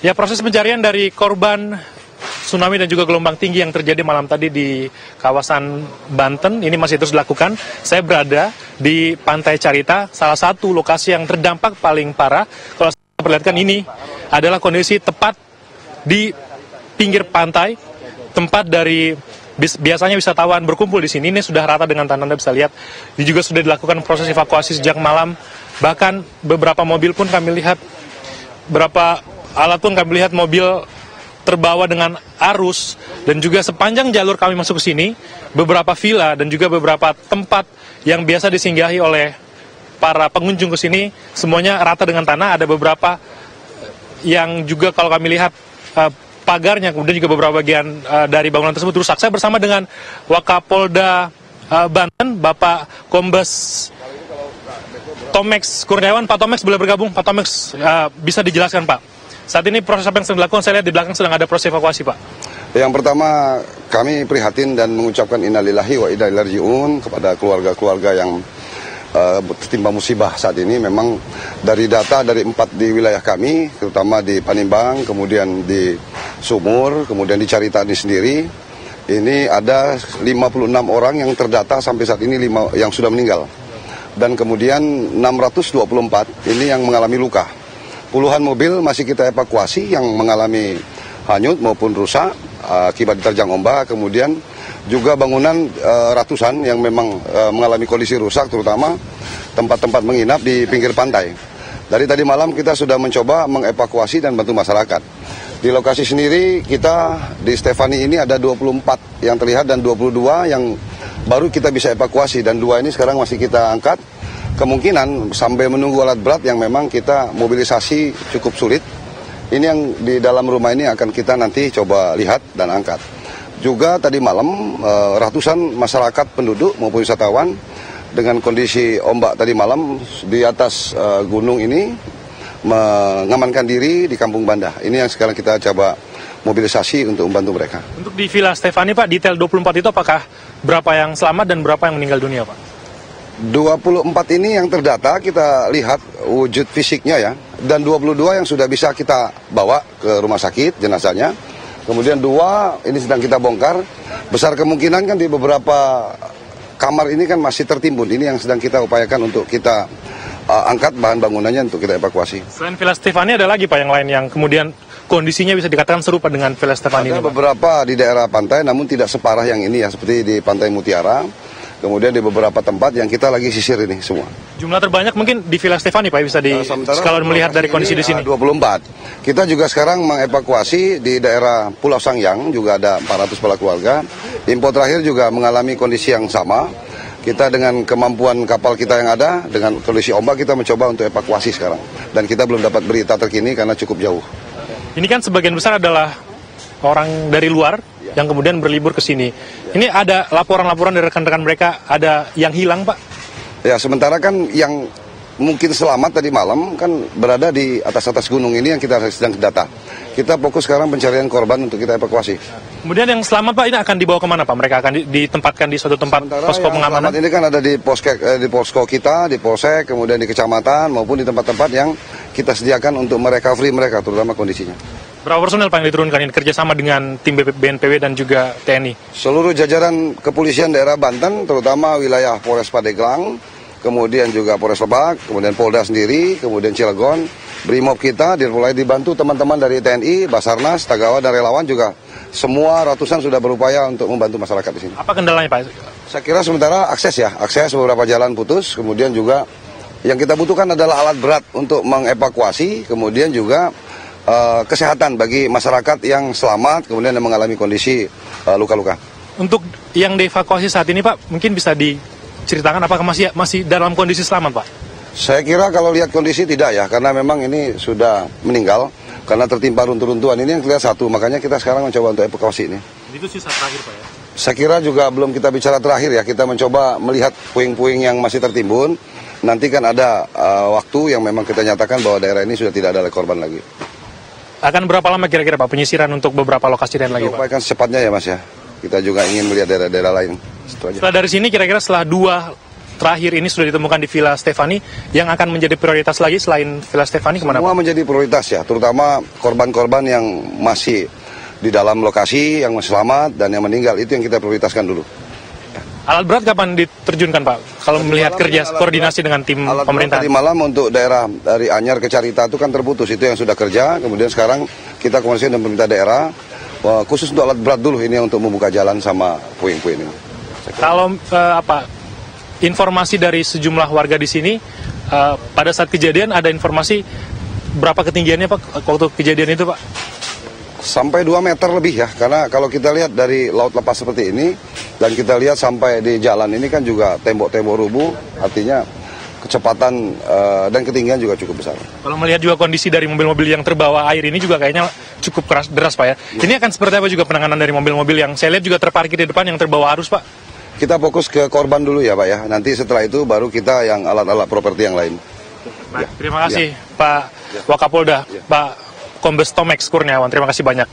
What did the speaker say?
Ya, proses pencarian dari korban tsunami dan juga gelombang tinggi yang terjadi malam tadi di kawasan Banten ini masih terus dilakukan. Saya berada di Pantai Carita, salah satu lokasi yang terdampak paling parah. Kalau saya perlihatkan ini adalah kondisi tepat di pinggir pantai, tempat dari biasanya wisatawan berkumpul di sini. Ini sudah rata dengan tanah, Anda bisa lihat. Ini juga sudah dilakukan proses evakuasi sejak malam. Bahkan beberapa mobil pun kami lihat, beberapa alat pun kami lihat mobil terbawa dengan arus, dan juga sepanjang jalur kami masuk ke sini, beberapa villa dan juga beberapa tempat yang biasa disinggahi oleh para pengunjung ke sini, semuanya rata dengan tanah. Ada beberapa yang juga kalau kami lihat pagarnya, kemudian juga beberapa bagian dari bangunan tersebut rusak. Saya bersama dengan Wakapolda Banten, Bapak Kombes Tomex Kurniawan. Pak Tomex boleh bergabung? Pak Tomex, bisa dijelaskan Pak, saat ini proses apa yang sedang dilakukan? Saya lihat di belakang sedang ada proses evakuasi, Pak. Yang pertama, kami prihatin dan mengucapkan innalillahi wa inna ilaihi raji'un kepada keluarga-keluarga yang tertimpa musibah saat ini. Memang dari data dari 4 di wilayah kami, terutama di Panimbang, kemudian di Sumur, kemudian di Carita ini sendiri, ini ada 56 orang yang terdata sampai saat ini yang sudah meninggal. Dan kemudian 624 ini yang mengalami luka. Puluhan mobil masih kita evakuasi yang mengalami hanyut maupun rusak akibat diterjang ombak. Kemudian juga bangunan ratusan yang memang mengalami kondisi rusak, terutama tempat-tempat menginap di pinggir pantai. Dari tadi malam kita sudah mencoba mengevakuasi dan bantu masyarakat. Di lokasi sendiri kita di Stefani ini ada 24 yang terlihat dan 22 yang baru kita bisa evakuasi, dan 2 ini sekarang masih kita angkat. Kemungkinan sambil menunggu alat berat yang memang kita mobilisasi cukup sulit. Ini yang di dalam rumah ini akan kita nanti coba lihat dan angkat. Juga tadi malam ratusan masyarakat penduduk maupun wisatawan dengan kondisi ombak tadi malam di atas gunung ini mengamankan diri di Kampung Banda. Ini yang sekarang kita coba mobilisasi untuk membantu mereka. Untuk di Villa Stefani, Pak, detail 24 itu apakah berapa yang selamat dan berapa yang meninggal dunia, Pak? 24 ini yang terdata kita lihat wujud fisiknya ya, dan 22 yang sudah bisa kita bawa ke rumah sakit jenazahnya. Kemudian 2 ini sedang kita bongkar. Besar kemungkinan kan di beberapa kamar ini kan masih tertimbun. Ini yang sedang kita upayakan untuk kita angkat bahan bangunannya untuk kita evakuasi. Selain Villa Stefani ada lagi Pak yang lain yang kemudian kondisinya bisa dikatakan serupa dengan Villa Stefani ini? Ada beberapa di daerah pantai namun tidak separah yang ini ya, seperti di Pantai Mutiara. Kemudian di beberapa tempat yang kita lagi sisir ini semua. Jumlah terbanyak mungkin di Villa Stefani Pak, bisa kalau melihat dari kondisi di sini. 24. Kita juga sekarang mengevakuasi di daerah Pulau Sangyang, juga ada 400 kepala keluarga. Info terakhir juga mengalami kondisi yang sama. Kita dengan kemampuan kapal kita yang ada, dengan kondisi ombak kita mencoba untuk evakuasi sekarang. Dan kita belum dapat berita terkini karena cukup jauh. Ini kan sebagian besar adalah orang dari luar yang kemudian berlibur ke sini. Ini ada laporan-laporan dari rekan-rekan mereka, ada yang hilang, Pak? Ya, sementara kan yang mungkin selamat tadi malam kan berada di atas-atas gunung ini yang kita sedang data. Kita fokus sekarang pencarian korban untuk kita evakuasi. Kemudian yang selamat, Pak, ini akan dibawa kemana, Pak? Mereka akan ditempatkan di suatu tempat posko pengamanan? Ini kan ada di posko kita, di polsek, kemudian di kecamatan, maupun di tempat-tempat yang kita sediakan untuk merecovery mereka, terutama kondisinya. Berapa personel Pak yang diturunkan ini kerjasama dengan tim BNPB dan juga TNI? Seluruh jajaran kepolisian daerah Banten, terutama wilayah Polres Pandeglang, kemudian juga Polres Lebak, kemudian Polda sendiri, kemudian Cilegon, Brimob kita mulai dibantu teman-teman dari TNI, Basarnas, Tagawa, dan relawan juga. Semua ratusan sudah berupaya untuk membantu masyarakat di sini. Apa kendalanya Pak? Saya kira sementara akses beberapa jalan putus, kemudian juga yang kita butuhkan adalah alat berat untuk mengevakuasi, kemudian juga kesehatan bagi masyarakat yang selamat, kemudian yang mengalami kondisi luka-luka. Untuk yang dievakuasi saat ini Pak, mungkin bisa diceritakan apakah masih dalam kondisi selamat Pak? Saya kira kalau lihat kondisi tidak ya, karena memang ini sudah meninggal, karena tertimpa runtuh-runtuhan ini yang terlihat satu, makanya kita sekarang mencoba untuk evakuasi ini. Itu sisa terakhir Pak ya? Saya kira juga belum kita bicara terakhir ya, kita mencoba melihat puing-puing yang masih tertimbun, nanti kan ada waktu yang memang kita nyatakan bahwa daerah ini sudah tidak ada korban lagi. Akan berapa lama kira-kira Pak penyisiran untuk beberapa lokasi lain lagi Pak? Upayakan secepatnya ya Mas ya. Kita juga ingin melihat daerah-daerah lain. Setelah dari sini kira-kira setelah 2 terakhir ini sudah ditemukan di Villa Stefani, yang akan menjadi prioritas lagi selain Villa Stefani kemana Semua Pak? menjadi prioritas ya, terutama korban-korban yang masih di dalam lokasi, yang masih selamat dan yang meninggal, itu yang kita prioritaskan dulu. Alat berat kapan diterjunkan Pak? Kalau melihat kerja koordinasi dengan tim pemerintahan. Tadi malam untuk daerah dari Anyar ke Carita itu kan terputus, itu yang sudah kerja. Kemudian sekarang kita komunikasi dengan pemerintah daerah, khusus untuk alat berat dulu ini untuk membuka jalan sama puing-puing ini. Kalau informasi dari sejumlah warga di sini, pada saat kejadian ada informasi berapa ketinggiannya Pak waktu kejadian itu Pak? Sampai 2 meter lebih ya, karena kalau kita lihat dari laut lepas seperti ini, dan kita lihat sampai di jalan ini kan juga tembok-tembok rubuh, artinya kecepatan dan ketinggian juga cukup besar. Kalau melihat juga kondisi dari mobil-mobil yang terbawa air ini juga kayaknya cukup deras Pak ya. Ini akan seperti apa juga penanganan dari mobil-mobil yang saya lihat juga terparkir di depan yang terbawa arus Pak? Kita fokus ke korban dulu ya Pak ya, nanti setelah itu baru kita yang alat-alat properti yang lain. Baik, terima kasih Pak Wakapolda, Pak Kombes Tomex Kurniawan, terima kasih banyak.